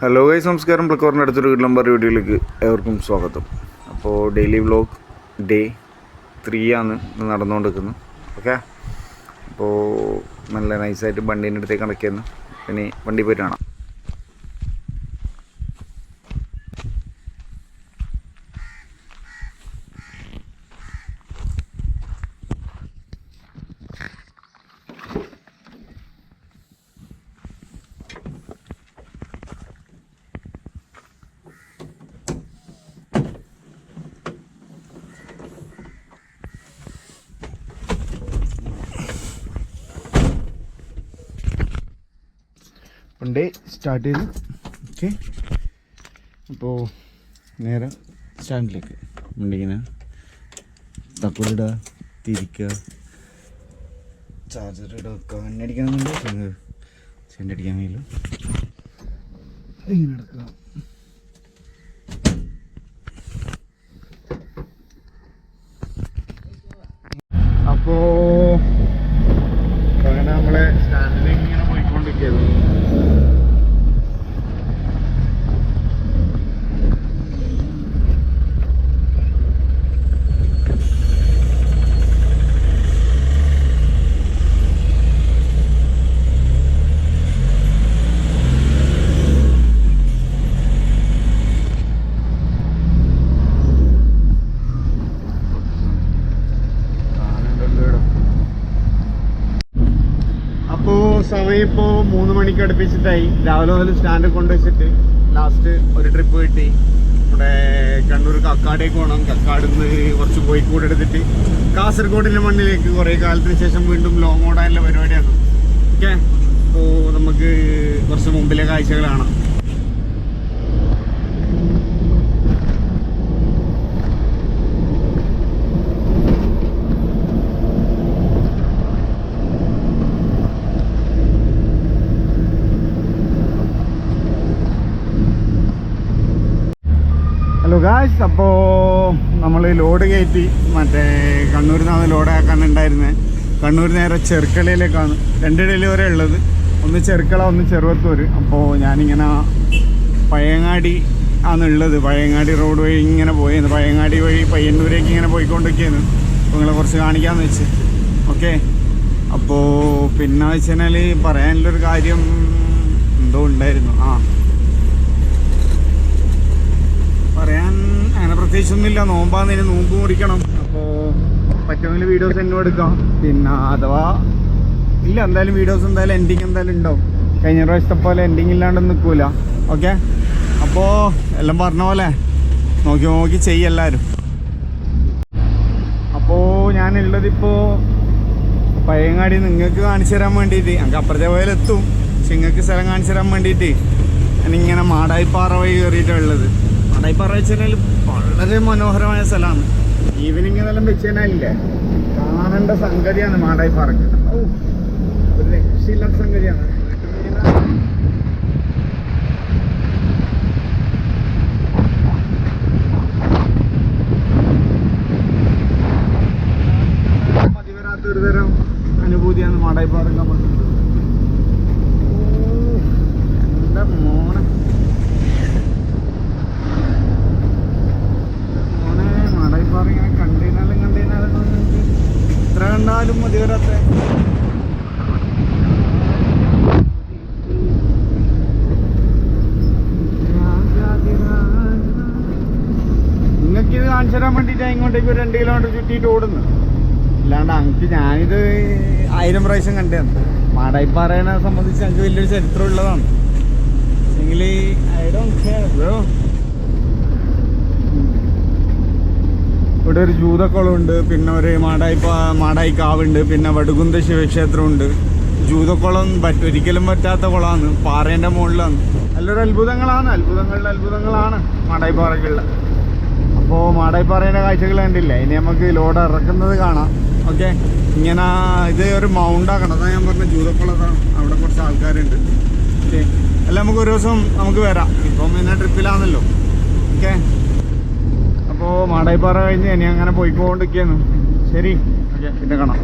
Hello guys, നമസ്കാരം. പ്ലക്കോറിൻ്റെ അടുത്തൊരു number വീഡിയോയിലേക്ക് ഏവർക്കും സ്വാഗതം. അപ്പോൾ ഡെയിലി വ്ലോഗ് ഡേ 3 ആണ് നടന്നുകൊണ്ടിരിക്കുന്നത്. ഓക്കെ, അപ്പോൾ നല്ല നൈസായിട്ട് വണ്ടീൻ്റെ അടുത്തേക്ക് കണക്കിയിരുന്നു. പിന്നെ വണ്ടി പോയിട്ട് കാണാം. വണ്ടി സ്റ്റാർട്ട് ചെയ്തു. ഓക്കെ, അപ്പോൾ നേരെ സ്റ്റാൻഡിലേക്ക് വണ്ടി ഇങ്ങനെ തക്കോലിടുക, തിരിക്കുക, ചാർജർ ഇടുക. എണ്ണ അടിക്കണമെന്നുണ്ട്, ചെണ്ട അടിക്കാൻ കഴിയില്ല. ഇങ്ങനെ എടുക്കുക. അപ്പോൾ അങ്ങനെ നമ്മളെ സ്റ്റാൻഡിലേക്ക് ഇങ്ങനെ പോയിക്കൊണ്ടിരിക്കുകയായിരുന്നു. സമയം ഇപ്പോൾ 3 മണിക്ക് അടുപ്പിച്ചിട്ടായി. രാവിലെ മുതൽ സ്റ്റാൻഡ് കൊണ്ടുവച്ചിട്ട് ലാസ്റ്റ് ഒരു ട്രിപ്പ് കിട്ടി. നമ്മുടെ കണ്ണൂർ കക്കാടേക്ക് പോകണം. കക്കാടിൽ നിന്ന് കുറച്ച് കോഴിക്കോട് എടുത്തിട്ട് കാസർഗോഡിൻ്റെ മണ്ണിലേക്ക് കുറേ കാലത്തിന് ശേഷം വീണ്ടും ലോങ് ഓടാനുള്ള പരിപാടിയാണ്. ഓക്കെ, അപ്പോൾ നമുക്ക് കുറച്ച് മുമ്പിലെ കാഴ്ചകൾ കാണാം. ഹലോ ഗായ്സ്, അപ്പോൾ നമ്മൾ ലോഡ് കയറ്റി മറ്റേ കണ്ണൂരിൽ നിന്നാണ് ലോഡ് ആക്കാനുണ്ടായിരുന്നത്. കണ്ണൂർ നേരെ ചെർക്കളയിലേക്കാണ്. 2 ഡെലിവറി ഉള്ളത്, ഒന്ന് ചെർക്കള, ഒന്ന് ചെറുവത്തൂർ. അപ്പോൾ ഞാനിങ്ങനെ പഴയങ്ങാടി ആണുള്ളത്. പഴയങ്ങാടി റോഡ് വഴി ഇങ്ങനെ പോയിരുന്നു. പഴയങ്ങാടി വഴി പയ്യന്നൂരേക്ക് ഇങ്ങനെ പോയിക്കൊണ്ടിരിക്കുകയാണ്. അപ്പോൾ നിങ്ങളെ കുറച്ച് കാണിക്കാമെന്ന് വെച്ച്. ഓക്കെ, അപ്പോൾ പിന്നെ വെച്ച് കഴിഞ്ഞാൽ പറയാനുള്ളൊരു കാര്യം എന്തോ ഉണ്ടായിരുന്നു. പറയാൻ അങ്ങനെ പ്രത്യേകിച്ചൊന്നുമില്ല. നോമ്പാന്നതിന് നോമ്പ് മുറിക്കണം. അപ്പോൾ പറ്റുമെങ്കിൽ വീഡിയോസ് എന്നോട് എടുക്കാം. പിന്നെ അഥവാ ഇല്ല, എന്തായാലും വീഡിയോസ് എന്തായാലും എൻഡിങ് എന്തായാലും ഉണ്ടാവും. കഴിഞ്ഞ പ്രാവശ്യത്തെ പോലെ എൻഡിങ് ഇല്ലാണ്ട് നിൽക്കൂല. ഓക്കെ, അപ്പോൾ എല്ലാം പറഞ്ഞ പോലെ നോക്കി നോക്കി ചെയ്യും എല്ലാവരും. അപ്പോൾ ഞാനുള്ളതിപ്പോൾ പഴയങ്ങാടി നിങ്ങൾക്ക് കാണിച്ചു തരാൻ വേണ്ടിയിട്ട്. ഞങ്ങൾക്ക് അപ്പുറത്തെ പോയാൽ എത്തും, പക്ഷെ നിങ്ങൾക്ക് സ്ഥലം കാണിച്ചു തരാൻ വേണ്ടിയിട്ട് ഞാനിങ്ങനെ മാടായിപ്പാറ വഴി കയറിയിട്ടുള്ളത്. മാടായിപ്പാറ വെച്ച് കഴിഞ്ഞാൽ വളരെ മനോഹരമായ സ്ഥലമാണ്. ഈവനിങ് എന്നെല്ലാം വെച്ച് കഴിഞ്ഞാലില്ലേ, കാണേണ്ട സംഗതിയാണ് മാടായിപ്പാറക്ക്. ഒരു രക്ഷയില്ലാത്ത സംഗതിയാണ്. മതിവരാത്തൊരു തരം അനുഭൂതിയാണ് മാടായിപ്പാറക്ക് നമുക്ക്. എൻ്റെ മോനെ ഇങ്ങനെ കണ്ടതിനാലും എത്ര കണ്ടാലും മതി വരാത്ത. നിങ്ങൾക്കിത് കാണിച്ചു തരാൻ വേണ്ടിയിട്ടാണ് ഇങ്ങോട്ടേക്ക് 2 കിലോമീറ്റർ ചുറ്റിയിട്ട് ഓടുന്നു. അല്ലാണ്ട് എനിക്ക് ഞാനിത് 1000 പ്രാവശ്യം കണ്ടതാണ്. മാടായിപ്പാറേനെ സംബന്ധിച്ച് ഞങ്ങൾക്ക് വലിയൊരു ചരിത്രം ഉള്ളതാണ്. എങ്കിൽ ഐ ഡോണ്ട് കെയർ ബ്രോ. ഇവിടെ ഒരു ജൂതക്കുളമുണ്ട്, പിന്നെ ഒരു മാടായി കാവുണ്ട്, പിന്നെ വടുകുന്ത ശിവക്ഷേത്രമുണ്ട്. ജൂതക്കുളം ഒരിക്കലും പറ്റാത്ത കുളമാണ്, പാറേൻ്റെ മുകളിലാണ്. നല്ലൊരു അത്ഭുതങ്ങളാണ് മാടായിപ്പാറയ്ക്കുള്ള. അപ്പോൾ മാടായിപ്പാറേൻ്റെ കാഴ്ചകൾ കണ്ടില്ല. ഇനി നമുക്ക് ലോഡ് ഇറക്കുന്നത് കാണാം. ഓക്കെ, ഇങ്ങനെ ഇത് ഒരു മൗണ്ടാക്കണം. അതാണ് ഞാൻ പറഞ്ഞ ജൂതക്കുളത്താണ്. അവിടെ കുറച്ച് ആൾക്കാരുണ്ട്. ഓക്കെ, അല്ല നമുക്ക് ഒരു ദിവസം നമുക്ക് വരാം. ഇപ്പം പിന്നെ ട്രിപ്പിലാണല്ലോ. ഓക്കെ, അപ്പോൾ മാടായിപ്പാറ കഴിഞ്ഞ് ഇനി അങ്ങനെ പോയിക്കൊണ്ടിരിക്കുന്നു. ശരി, ഓക്കെ, പിന്നെ കാണാം.